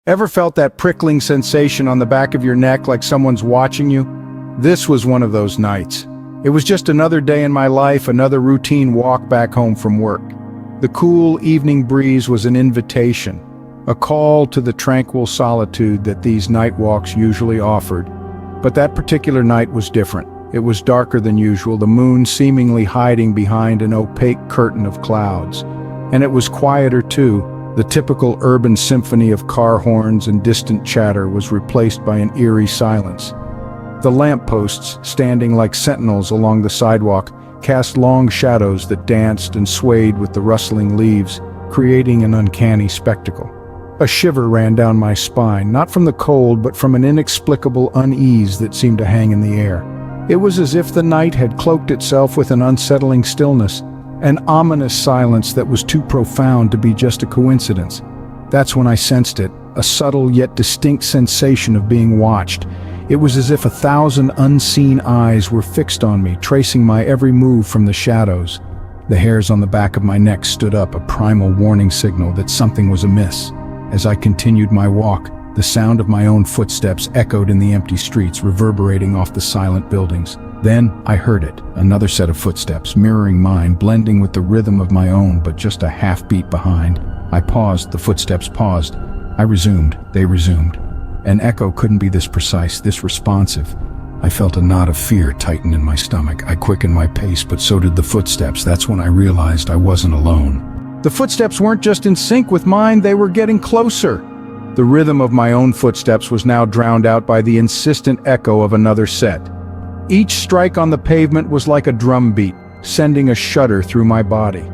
Ever felt that prickling sensation on the back of your neck like someone's watching you? This was one of those nights. It was just another day in my life, another routine walk back home from work. The cool evening breeze was an invitation, a call to the tranquil solitude that these night walks usually offered. But that particular night was different. It was darker than usual, the moon seemingly hiding behind an opaque curtain of clouds. And it was quieter too. The typical urban symphony of car horns and distant chatter was replaced by an eerie silence. The lampposts, standing like sentinels along the sidewalk, cast long shadows that danced and swayed with the rustling leaves, creating an uncanny spectacle. A shiver ran down my spine, not from the cold but from an inexplicable unease that seemed to hang in the air. It was as if the night had cloaked itself with an unsettling stillness, an ominous silence that was too profound to be just a coincidence. That's when I sensed it, a subtle yet distinct sensation of being watched. It was as if 1,000 unseen eyes were fixed on me, tracing my every move from the shadows. The hairs on the back of my neck stood up, a primal warning signal that something was amiss. As I continued my walk, the sound of my own footsteps echoed in the empty streets, reverberating off the silent buildings. Then I heard it, another set of footsteps, mirroring mine, blending with the rhythm of my own, but just a half beat behind. I paused, the footsteps paused. I resumed, they resumed. An echo couldn't be this precise, this responsive. I felt a knot of fear tighten in my stomach. I quickened my pace, but so did the footsteps. That's when I realized I wasn't alone. The footsteps weren't just in sync with mine, they were getting closer. The rhythm of my own footsteps was now drowned out by the insistent echo of another set. Each strike on the pavement was like a drum beat, sending a shudder through my body.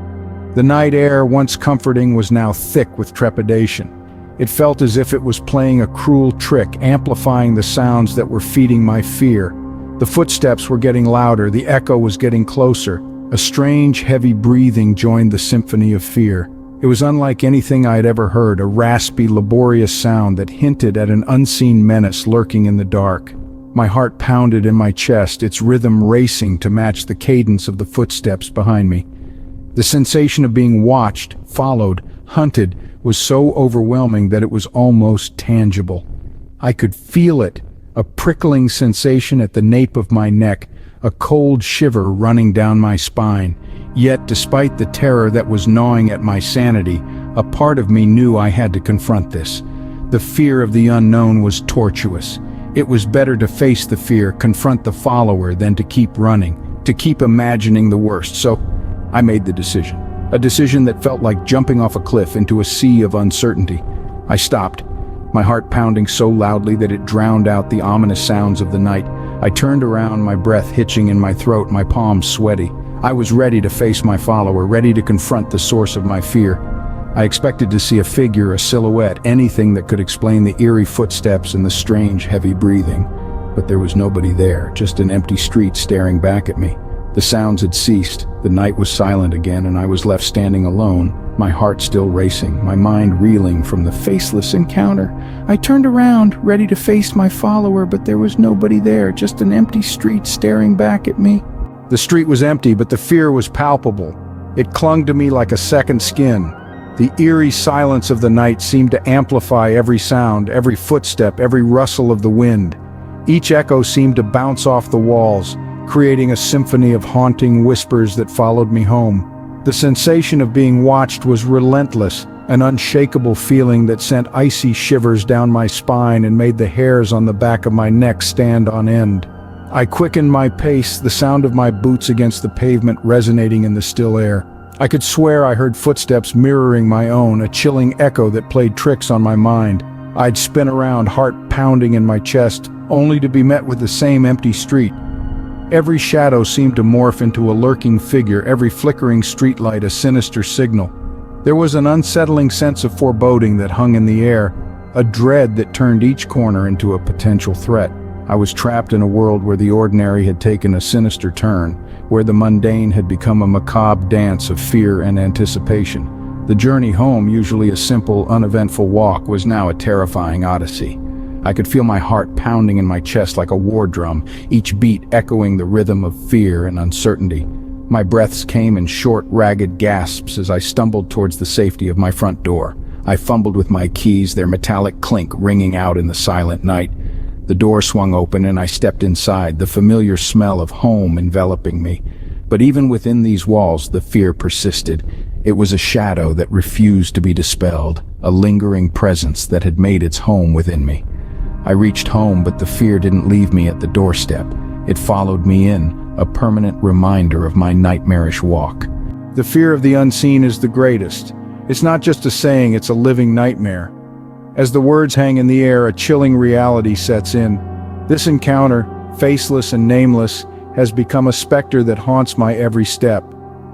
The night air, once comforting, was now thick with trepidation. It felt as if it was playing a cruel trick, amplifying the sounds that were feeding my fear. The footsteps were getting louder, the echo was getting closer. A strange, heavy breathing joined the symphony of fear. It was unlike anything I had ever heard, a raspy, laborious sound that hinted at an unseen menace lurking in the dark. My heart pounded in my chest, its rhythm racing to match the cadence of the footsteps behind me. The sensation of being watched, followed, hunted, was so overwhelming that it was almost tangible. I could feel it, a prickling sensation at the nape of my neck, a cold shiver running down my spine. Yet, despite the terror that was gnawing at my sanity, a part of me knew I had to confront this. The fear of the unknown was tortuous. It was better to face the fear, confront the follower, than to keep running, to keep imagining the worst. So I made the decision. A decision that felt like jumping off a cliff into a sea of uncertainty. I stopped, my heart pounding so loudly that it drowned out the ominous sounds of the night. I turned around, my breath hitching in my throat, my palms sweaty. I was ready to face my follower, ready to confront the source of my fear. I expected to see a figure, a silhouette, anything that could explain the eerie footsteps and the strange, heavy breathing. But there was nobody there, just an empty street staring back at me. The sounds had ceased, the night was silent again, and I was left standing alone, my heart still racing, my mind reeling from the faceless encounter. I turned around, ready to face my follower, but there was nobody there, just an empty street staring back at me. The street was empty, but the fear was palpable. It clung to me like a second skin. The eerie silence of the night seemed to amplify every sound, every footstep, every rustle of the wind. Each echo seemed to bounce off the walls, creating a symphony of haunting whispers that followed me home. The sensation of being watched was relentless, an unshakable feeling that sent icy shivers down my spine and made the hairs on the back of my neck stand on end. I quickened my pace, the sound of my boots against the pavement resonating in the still air. I could swear I heard footsteps mirroring my own, a chilling echo that played tricks on my mind. I'd spin around, heart pounding in my chest, only to be met with the same empty street. Every shadow seemed to morph into a lurking figure, every flickering streetlight a sinister signal. There was an unsettling sense of foreboding that hung in the air, a dread that turned each corner into a potential threat. I was trapped in a world where the ordinary had taken a sinister turn, where the mundane had become a macabre dance of fear and anticipation. The journey home, usually a simple, uneventful walk, was now a terrifying odyssey. I could feel my heart pounding in my chest like a war drum, each beat echoing the rhythm of fear and uncertainty. My breaths came in short, ragged gasps as I stumbled towards the safety of my front door. I fumbled with my keys, their metallic clink ringing out in the silent night. The door swung open and I stepped inside, the familiar smell of home enveloping me. But even within these walls, the fear persisted. It was a shadow that refused to be dispelled, a lingering presence that had made its home within me. I reached home, but the fear didn't leave me at the doorstep. It followed me in, a permanent reminder of my nightmarish walk. The fear of the unseen is the greatest. It's not just a saying, it's a living nightmare. As the words hang in the air, a chilling reality sets in. This encounter, faceless and nameless, has become a specter that haunts my every step.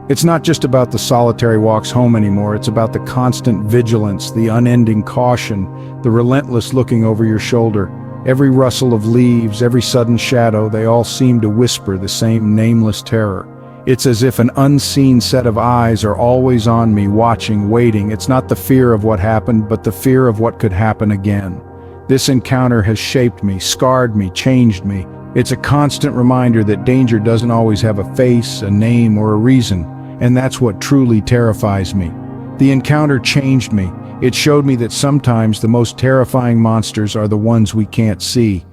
It's not just about the solitary walks home anymore, it's about the constant vigilance, the unending caution, the relentless looking over your shoulder. Every rustle of leaves, every sudden shadow, they all seem to whisper the same nameless terror. It's as if an unseen set of eyes are always on me, watching, waiting. It's not the fear of what happened, but the fear of what could happen again. This encounter has shaped me, scarred me, changed me. It's a constant reminder that danger doesn't always have a face, a name, or a reason, and that's what truly terrifies me. The encounter changed me. It showed me that sometimes the most terrifying monsters are the ones we can't see.